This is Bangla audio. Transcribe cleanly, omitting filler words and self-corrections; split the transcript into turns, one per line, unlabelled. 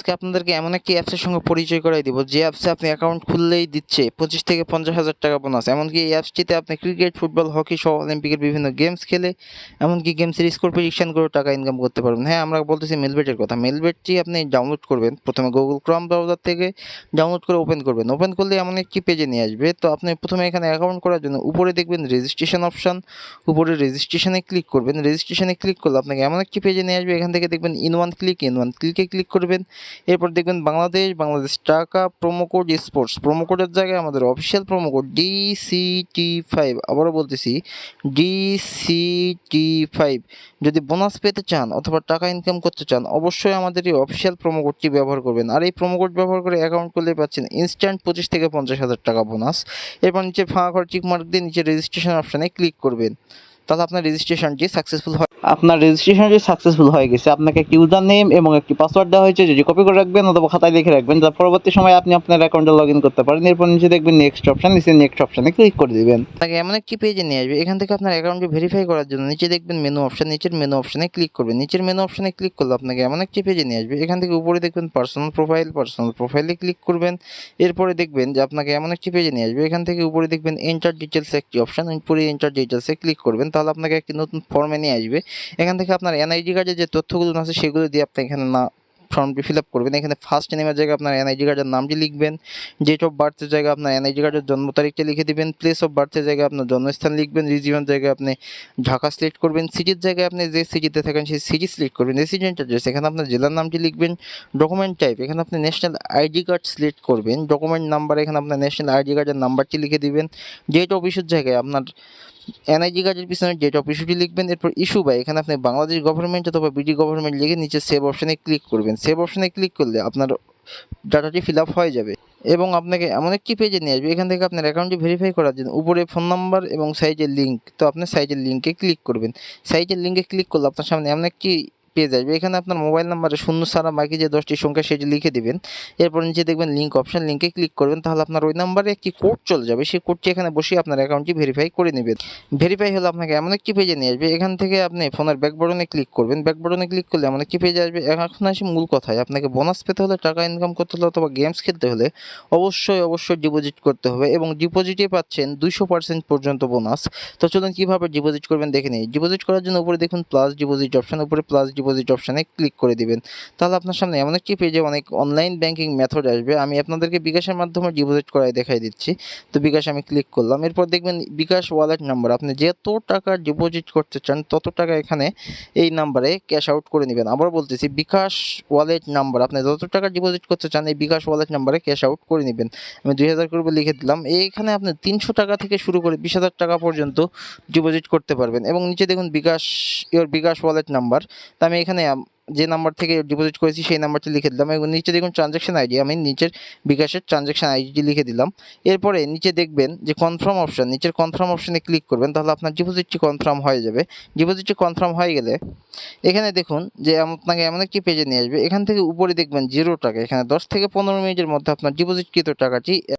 আজকে আপনাদেরকে এমন একটি অ্যাপসের সঙ্গে পরিচয় করাই দিব যে অ্যাপসে আপনি অ্যাকাউন্ট খুললেই দিচ্ছে 25 থেকে 50,000 টাকা বোনাস। এমনকি এই অ্যাপসটিতে আপনি ক্রিকেট, ফুটবল, হকি সহ অলিম্পিকের বিভিন্ন গেমস খেলে এমনকি গেমসের স্কোর প্রেডিকশন করে টাকা ইনকাম করতে পারবেন। হ্যাঁ, আমরা বলতেছি মেলবেটের কথা। মেলবেটটি আপনি ডাউনলোড করবেন, প্রথমে গুগল ক্রোম ব্রাউজার থেকে ডাউনলোড করে ওপেন করবেন। ওপেন করলে এমন একটি পেজে নিয়ে আসবে। তো আপনি প্রথমে এখানে অ্যাকাউন্ট করার জন্য উপরে দেখবেন রেজিস্ট্রেশন অপশান, উপরে রেজিস্ট্রেশনে ক্লিক করবেন। রেজিস্ট্রেশনে ক্লিক করলে আপনাকে এমন একটি পেজে নিয়ে আসবে। এখান থেকে দেখবেন ইন ওয়ান ক্লিকে ক্লিক করবেন। এরপর দেখবেন বাংলাদেশ টাকা, প্রোমো কোড স্পোর্টস, প্রোমো কোডের জায়গায় আমাদের অফিসিয়াল প্রোমো কোড DCT5, আবারও বলতেছি DCT5। যদি বোনাস পেতে চান অথবা টাকা ইনকাম করতে চান অবশ্যই আমাদের এই অফিসিয়াল প্রোমো কোডটি ব্যবহার করবেন। আর এই প্রোমো কোড ব্যবহার করে অ্যাকাউন্ট করলে পাচ্ছেন ইনস্ট্যান্ট 25 থেকে 50,000 টাকা বোনাস। এরপর নিচে ফাঁকা ঘর টিক মার্ক দিয়ে নিচে রেজিস্ট্রেশন অপশানে ক্লিক করবেন। তাহলে আপনার রেজিস্ট্রেশনটি সাকসেসফুল হয়ে গেছে। আপনাকে একটি ইউজার নেম এবং একটি পাসওয়ার্ড দেওয়া হয়েছে, যেটি কপি করে রাখবেন অথবা খাতায় লিখে রাখবেন, যা পরবর্তী সময় আপনি আপনার অ্যাকাউন্টে লগ ইন করতে পারেন। এরপর নিচে দেখবেন নেক্সট অপশন, নিচে নেক্সট অপশানে ক্লিক করে দিবেন। আপনাকে এমন একটি পেজে নিয়ে আসবে। এখান থেকে আপনার অ্যাকাউন্টটি ভেরিফাই করার জন্য নিচে দেখবেন মেনু অপশন, নিচের মেনু অপশানে ক্লিক করবেন। নিচের মেনু অপশানে ক্লিক করলে আপনাকে এমন একটি পেজে নিয়ে আসবে। এখান থেকে উপরে দেখবেন পার্সোনাল প্রোফাইলে ক্লিক করবেন। এরপরে দেখবেন যে আপনাকে এমন একটি পেজে নিয়ে আসবে। এখান থেকে উপরে দেখবেন এন্টার ডিটেলস একটি অপশান, উপরে এন্টার ডিটেলসে ক্লিক করবেন। তাহলে আপনাকে একটি নতুন ফর্মে নিয়ে আসবে। এখান থেকে আপনার এনআইডি কার্ডের যে তথ্যগুলো আছে সেগুলো দিয়ে আপনি এখানে ফর্মটি ফিল আপ করবেন। এখানে ফার্স্ট নেমের জায়গায় আপনার এনআইডি কার্ডের নামটি লিখবেন, ডেট অফ বার্থের জায়গায় আপনার এনআইডি কার্ডের জন্ম তারিখটা লিখে দিবেন, প্লেস অফ বার্থের জায়গায় আপনার জন্মস্থান লিখবেন, রিজিয়নের জায়গায় আপনি ঢাকা সিলেক্ট করবেন, সিটির জায়গায় আপনি যে সিটিতে থাকেন সেই সিটি সিলেক্ট করবেন, রেসিডেন্ট অ্যাড্রেস এখানে আপনার জেলার নামটি লিখবেন, ডকুমেন্ট টাইপ এখানে আপনি ন্যাশনাল আইডি কার্ড সিলেক্ট করবেন, ডকুমেন্ট নাম্বার এখানে আপনার ন্যাশনাল আইডি কার্ডের নাম্বারটি লিখে দিবেন, ডেট অফ ইস্যুর জায়গায় আপনার এনআইডি কার্ডের পিছনে ডেট অফ ইস্যুটি লিখবেন। এরপর ইস্যু বাই এখানে আপনি বাংলাদেশ গভর্নমেন্ট অথবা বিডি গভর্নমেন্ট লিখে নিচে সেভ অপশানে ক্লিক করবেন। সেভ অপশানে ক্লিক করলে আপনার ডাটাটি ফিল আপ হয়ে যাবে এবং আপনাকে এমন একটি পেজে নিয়ে আসবে। এখান থেকে আপনার অ্যাকাউন্টটি ভেরিফাই করার জন্য উপরে ফোন নাম্বার এবং সাইটের লিঙ্ক, তো আপনি সাইটের লিঙ্কে ক্লিক করবেন। সাইটের লিঙ্কে ক্লিক করলে আপনার সামনে এমন একটি পেজ আসবে। এখানে আপনার মোবাইল নাম্বারে শূন্য ছাড়া বাকি যে 10টি সংখ্যা সেটি লিখে দেবেন। এরপর নিচে দেখবেন লিঙ্ক অপশান, লিঙ্কে ক্লিক করবেন। তাহলে আপনার ওই নাম্বারে একটি কোড চলে যাবে। সেই কোডটি এখানে বসিয়ে আপনার অ্যাকাউন্টটি ভেরিফাই করে নেবেন। ভেরিফাই হলে আপনাকে এমন একটি পেজে নিয়ে আসবে। এখান থেকে আপনি ফোনের ব্যাক বাটনে ক্লিক করবেন। ব্যাক বাটনে ক্লিক করলে এমন একটি পেজ আসবে। এখন আসি মূল কথায়, আপনাকে বোনাস পেতে হলে, টাকা ইনকাম করতে হলে অথবা গেমস খেলতে হলে অবশ্যই ডিপোজিট করতে হবে এবং ডিপোজিটে পাচ্ছেন 200% পর্যন্ত বোনাস। তো চলুন কীভাবে ডিপোজিট করবেন দেখে নিই। ডিপোজিট করার জন্য উপরে দেখুন প্লাস ডিপোজিট অপশান, উপরে প্লাস ডিপোজিট অপশানে ক্লিক করে দিবেন। তাহলে আপনার সামনে এমন একটি পেজে অনেক অনলাইন ব্যাংকিং মেথড আসবে। আমি আপনাদেরকে বিকাশের মাধ্যমে ডিপোজিট করাই দেখাই দিচ্ছি। তো বিকাশ আমি ক্লিক করলাম। এরপর দেখবেন বিকাশ ওয়ালেট নাম্বার, আপনি যত টাকা ডিপোজিট করতে চান তত টাকা এখানে এই নাম্বারে ক্যাশ আউট করে নেবেন। আবার বলতেছি বিকাশ ওয়ালেট নাম্বার, আপনি যত টাকা ডিপোজিট করতে চান এই বিকাশ ওয়ালেট নাম্বারে ক্যাশ আউট করে নেবেন। আমি 2000 করে লিখে দিলাম। এইখানে আপনি 300 টাকা থেকে শুরু করে 20,000 টাকা পর্যন্ত ডিপোজিট করতে পারবেন। এবং নিচে দেখুন বিকাশ ওয়ালেট নাম্বার, তো আমি এখানে যে নাম্বার থেকে ডিপোজিট করেছি সেই নাম্বারটি লিখে দিলাম এবং নিচে দেখুন ট্রানজ্যাকশন আইডি, আমি নিচের বিকাশের ট্রানজ্যাকশন আইডিটি লিখে দিলাম। এরপরে নিচে দেখবেন যে কনফার্ম অপশান, নিচের কনফার্ম অপশানে ক্লিক করবেন। তাহলে আপনার ডিপোজিটটি কনফার্ম হয়ে যাবে। ডিপোজিটটি কনফার্ম হয়ে গেলে এখানে দেখুন যে আপনাকে এমন একটি পেজে নিয়ে আসবে। এখান থেকে উপরে দেখবেন 0 টাকা, এখানে 10 থেকে 15 মিনিটের মধ্যে আপনার ডিপোজিটকৃত টাকাটি